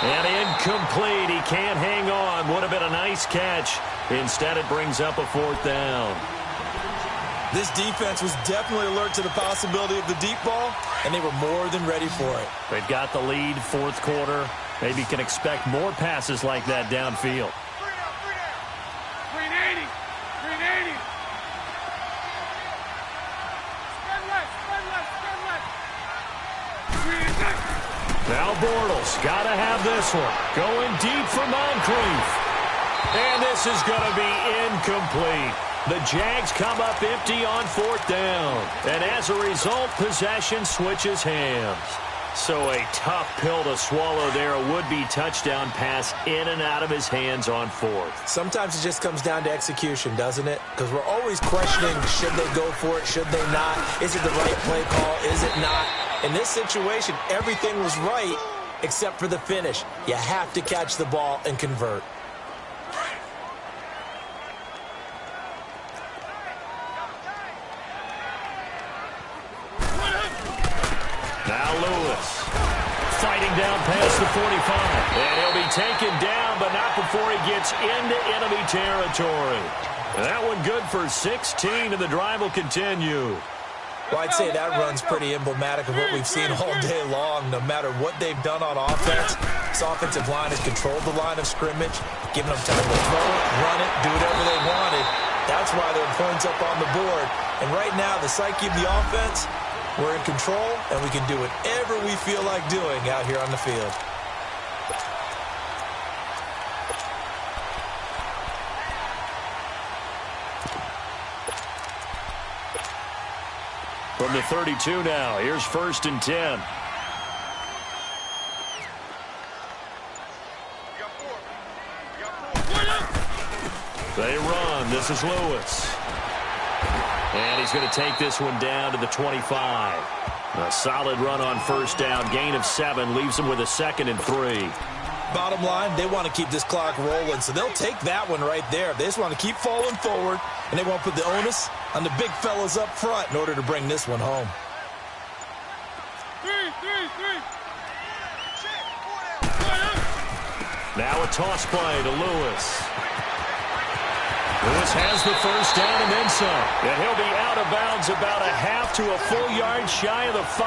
And incomplete. He can't hang on. Would have been a nice catch. Instead, it brings up a 4th down. This defense was definitely alert to the possibility of the deep ball, and they were more than ready for it. They've got the lead, 4th quarter. Maybe can expect more passes like that downfield. 380. 380. Spread left. Now Bortles got to have this one. Going deep for Moncrief. And this is going to be incomplete. The Jags come up empty on 4th down. And as a result, possession switches hands. So a tough pill to swallow there. A would-be touchdown pass in and out of his hands on 4th. Sometimes it just comes down to execution, doesn't it? Because we're always questioning, should they go for it, should they not? Is it the right play call, is it not? In this situation, everything was right except for the finish. You have to catch the ball and convert. Now Lewis fighting down past the 45. And he'll be taken down, but not before he gets into enemy territory. And that one good for 16, and the drive will continue. Well, I'd say that run's pretty emblematic of what we've seen all day long. No matter what they've done on offense, this offensive line has controlled the line of scrimmage, giving them time to throw it, run it, do whatever they wanted. That's why their points up on the board. And right now, the psyche of the offense, we're in control, and we can do whatever we feel like doing out here on the field. From the 32 now, here's 1st and 10. They run. This is Lewis. And he's going to take this one down to the 25. A solid run on 1st down. Gain of 7 leaves him with a 2nd and 3. Bottom line, they want to keep this clock rolling, so they'll take that one right there. They just want to keep falling forward, and they won't put the onus on the big fellas up front in order to bring this one home. 3. Now a toss play to Lewis. Lewis has the 1st down and then some. And he'll be out of bounds about a half to a full yard shy of the 5.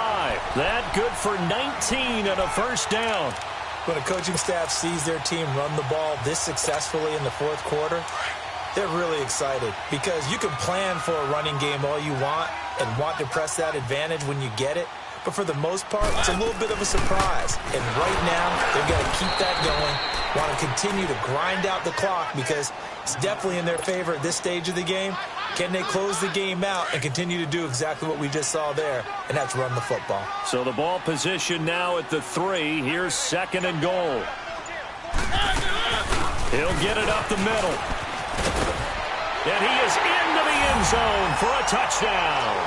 That good for 19 and a 1st down. When a coaching staff sees their team run the ball this successfully in the fourth quarter, they're really excited because you can plan for a running game all you want and want to press that advantage when you get it. But for the most part, it's a little bit of a surprise. And right now, they've got to keep that going, want to continue to grind out the clock because it's definitely in their favor at this stage of the game. Can they close the game out and continue to do exactly what we just saw there, and that's run the football. So the ball position now at the 3. Here's 2nd and goal. He'll get it up the middle. And he is into the end zone for a touchdown.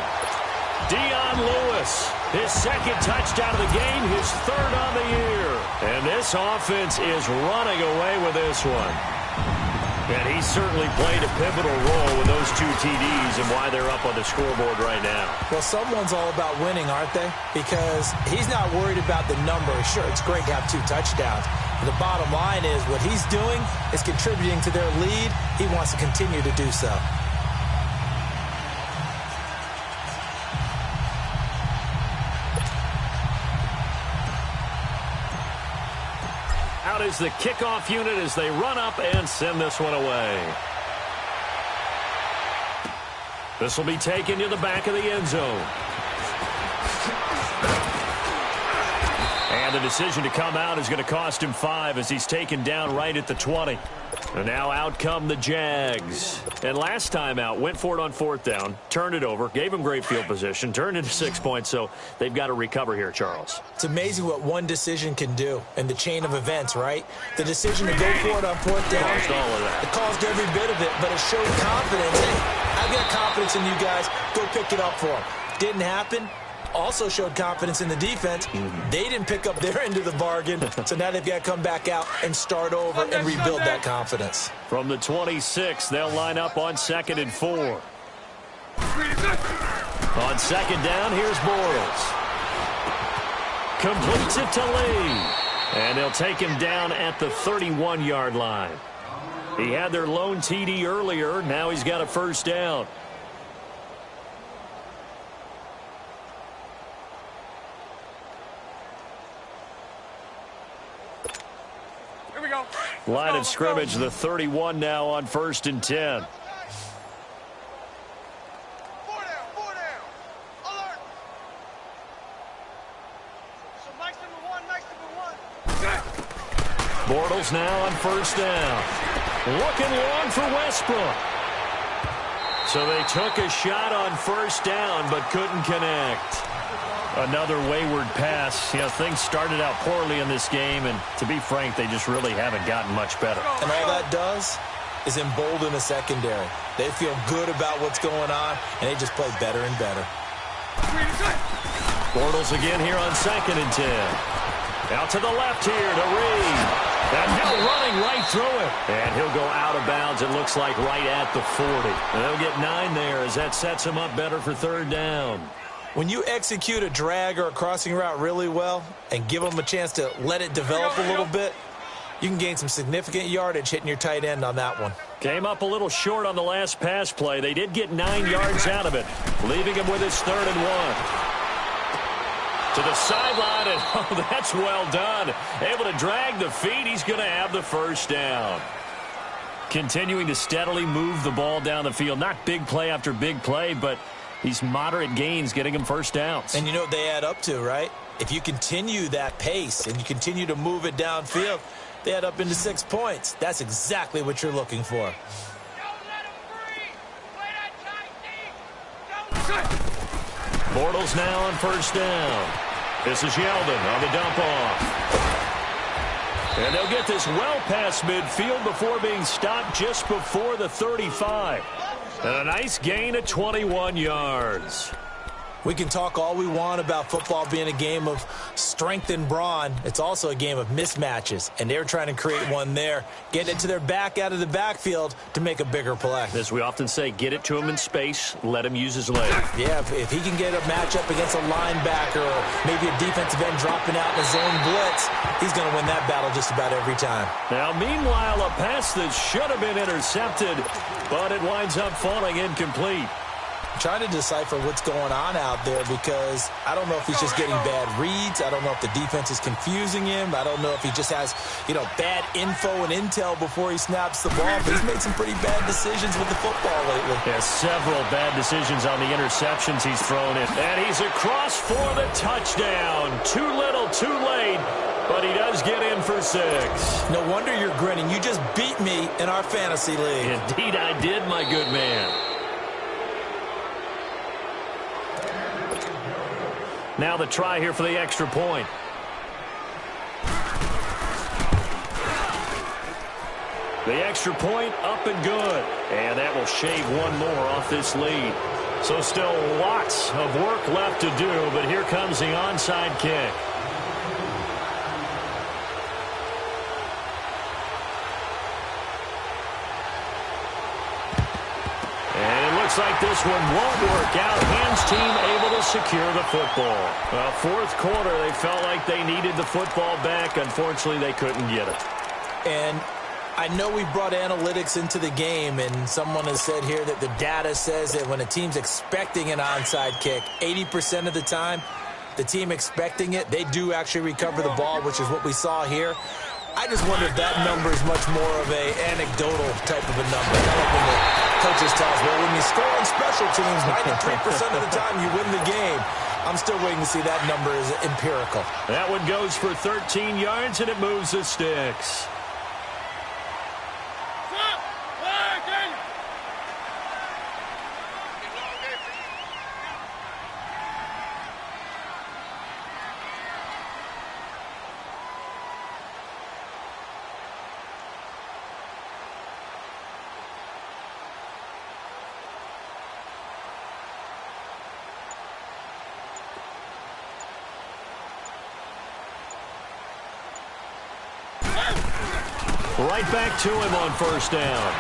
Dion Lewis, his 2nd touchdown of the game, his 3rd on the year. And this offense is running away with this one. And he certainly played a pivotal role with those 2 TDs and why they're up on the scoreboard right now. Well, someone's all about winning, aren't they? Because he's not worried about the number. Sure, it's great to have 2 touchdowns. But the bottom line is what he's doing is contributing to their lead. He wants to continue to do so. Out is the kickoff unit as they run up and send this one away. This will be taken to the back of the end zone. And the decision to come out is going to cost him 5 as he's taken down right at the 20. And now out come the Jags. And last time out, went for it on 4th down, turned it over, gave him great field position, turned into 6 points, so they've got to recover here, Charles. It's amazing what one decision can do in the chain of events, right? The decision to go for it on 4th down, Caused all of that. It caused every bit of it, but it showed confidence. Hey, I've got confidence in you guys. Go pick it up for them. Didn't happen. Also showed confidence in the defense. They didn't pick up their end of the bargain, so now they've got to come back out and start over and rebuild that confidence. From the 26, they'll line up on 2nd and 4. On 2nd down, here's Bortles. Completes it to Lee. And they'll take him down at the 31-yard line. He had their lone TD earlier. Now he's got a 1st down. Line of scrimmage, the 31 now on 1st and 10. 4 down. Alert. So Mike's number 1. Bortles now on 1st down. Looking long for Westbrook. So they took a shot on 1st down but couldn't connect. Another wayward pass. You know, things started out poorly in this game, and to be frank, they just really haven't gotten much better. And all that does is embolden the secondary. They feel good about what's going on, and they just play better and better. Bortles again here on 2nd and 10. Out to the left here to Reed. And now running right through it. And he'll go out of bounds, it looks like, right at the 40. And they'll get 9 there as that sets him up better for 3rd down. When you execute a drag or a crossing route really well and give them a chance to let it develop a little bit, you can gain some significant yardage hitting your tight end on that one. Came up a little short on the last pass play. They did get 9 yards out of it, leaving him with his 3rd and 1. To the sideline, and oh, that's well done. Able to drag the feet. He's going to have the 1st down. Continuing to steadily move the ball down the field. Not big play after big play, but these moderate gains getting him 1st downs. And you know what they add up to, right? If you continue that pace and you continue to move it downfield, they add up into 6 points. That's exactly what you're looking for. Don't let him free. Play that tight deep. Bortles now on 1st down. This is Yeldon on the dump off. And they'll get this well past midfield before being stopped just before the 35. And a nice gain of 21 yards. We can talk all we want about football being a game of strength and brawn. It's also a game of mismatches, and they're trying to create one there, getting it to their back out of the backfield to make a bigger play. As we often say, get it to him in space, let him use his leg. Yeah, if he can get a matchup against a linebacker or maybe a defensive end dropping out in a zone blitz, he's going to win that battle just about every time. Now, meanwhile, a pass that should have been intercepted, but it winds up falling incomplete. Trying to decipher what's going on out there because I don't know if he's just getting bad reads. I don't know if the defense is confusing him. I don't know if he just has, bad info and intel before he snaps the ball. But he's made some pretty bad decisions with the football lately. Yeah, several bad decisions on the interceptions he's thrown in. And he's across for the touchdown. Too little, too late. But he does get in for 6. No wonder you're grinning. You just beat me in our fantasy league. Indeed I did, my good man. Now the try here for the extra point. The extra point up and good. And that will shave one more off this lead. So still lots of work left to do, but here comes the onside kick. Looks like this one won't work out. Hands team able to secure the football. Well, fourth quarter, they felt like they needed the football back. Unfortunately, they couldn't get it. And I know we brought analytics into the game, and someone has said here that the data says that when a team's expecting an onside kick, 80% of the time, the team expecting it, they do actually recover the ball, which is what we saw here. I just wonder if that number is much more of an anecdotal type of a number. Kind of when the coaches tell us, well, when you score on special teams, 93% of the time you win the game. I'm still waiting to see that number is empirical. That one goes for 13 yards, and it moves the sticks. Right back to him on first down.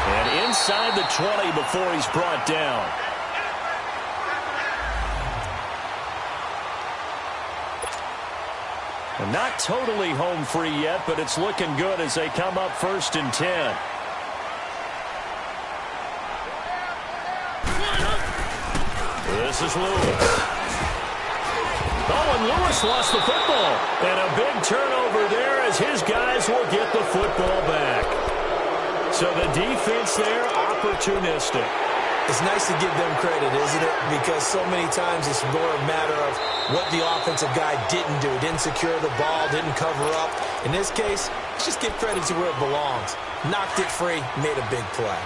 And inside the 20 before he's brought down. And not totally home free yet, but it's looking good as they come up 1st and 10. This is Lewis. Oh, and Lewis lost the football. And a big turnover there as his guys will get the football back. So the defense there, opportunistic. It's nice to give them credit, isn't it? Because so many times it's more a matter of what the offensive guy didn't do. Didn't secure the ball, didn't cover up. In this case, let's just give credit to where it belongs. Knocked it free, made a big play.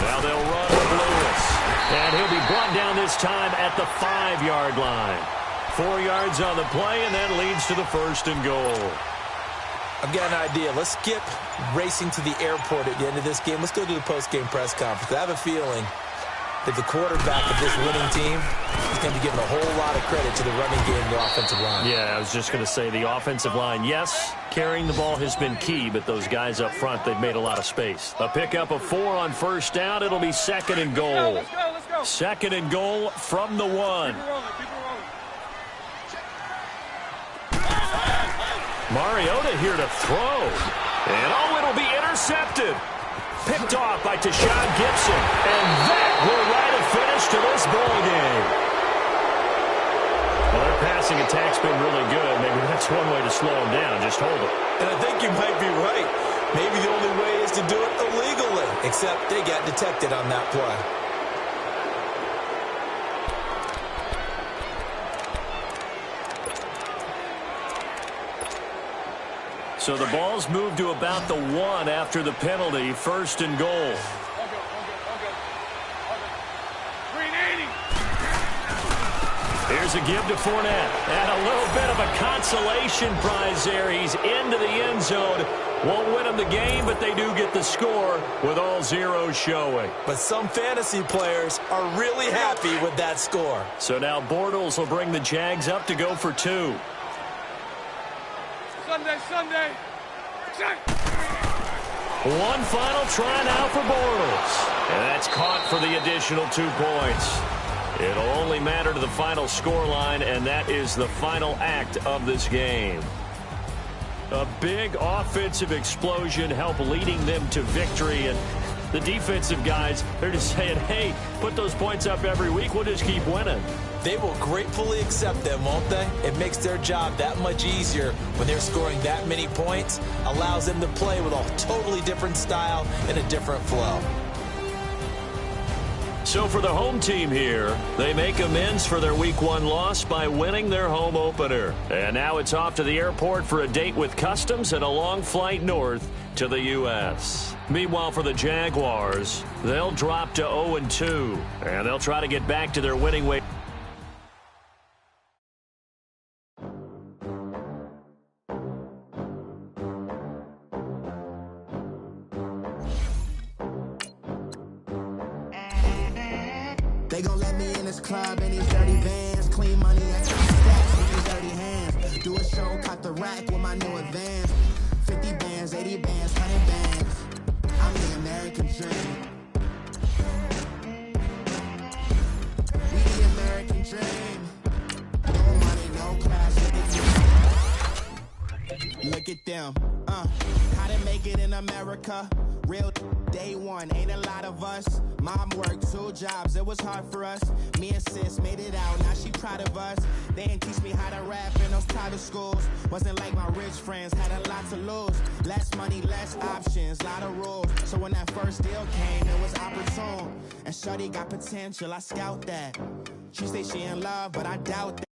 Now they'll run with Lewis. And he'll be brought down this time at the 5-yard line. 4 yards on the play, and that leads to the 1st and goal. I've got an idea. Let's skip racing to the airport at the end of this game. Let's go to the post-game press conference. I have a feeling that the quarterback of this winning team is going to be given a whole lot of credit to the running game and the offensive line. Yeah, I was just going to say the offensive line, yes, carrying the ball has been key, but those guys up front, they've made a lot of space. A pickup of 4 on first down. It'll be 2nd and goal. Let's go, let's go. 2nd and goal from the 1. Keep it rolling. Mariota here to throw. And, oh, it'll be intercepted. Picked off by Tashawn Gibson. And that will write a finish to this ball game. Well, their passing attack's been really good. Maybe that's one way to slow them down. Just hold it. And I think you might be right. Maybe the only way is to do it illegally. Except they got detected on that play. So the ball's moved to about the 1 after the penalty. 1st and goal. Here's a give to Fournette. And a little bit of a consolation prize there. He's into the end zone. Won't win them the game, but they do get the score with all zeros showing. But some fantasy players are really happy with that score. So now Bortles will bring the Jags up to go for 2. Sunday. One final try now for Bortles. And that's caught for the additional 2 points. It'll only matter to the final scoreline, and that is the final act of this game. A big offensive explosion helped leading them to victory. And the defensive guys, they're just saying, hey, put those points up every week. We'll just keep winning. They will gratefully accept them, won't they? It makes their job that much easier when they're scoring that many points. Allows them to play with a totally different style and a different flow. So for the home team here, they make amends for their Week 1 loss by winning their home opener. And now it's off to the airport for a date with Customs and a long flight north to the U.S. Meanwhile, for the Jaguars, they'll drop to 0-2, and they'll try to get back to their winning way. They gon' let me in this club in these dirty vans. Clean money, I got stacks with these dirty hands. Do a show, cut the rack with my new advance. 50 bands, 80 bands, 100 bands. I'm the American dream. We the American dream. No money, no class, look at them. How to make it in America. Real day one, ain't a lot of us. Mom worked 2 jobs, it was hard for us. Me and sis made it out, now she proud of us. They didn't teach me how to rap in those private schools. Wasn't like my rich friends, had a lot to lose. Less money, less options, lot of rules. So when that first deal came, it was opportune. And shorty got potential, I scout that. She say she in love, but I doubt that.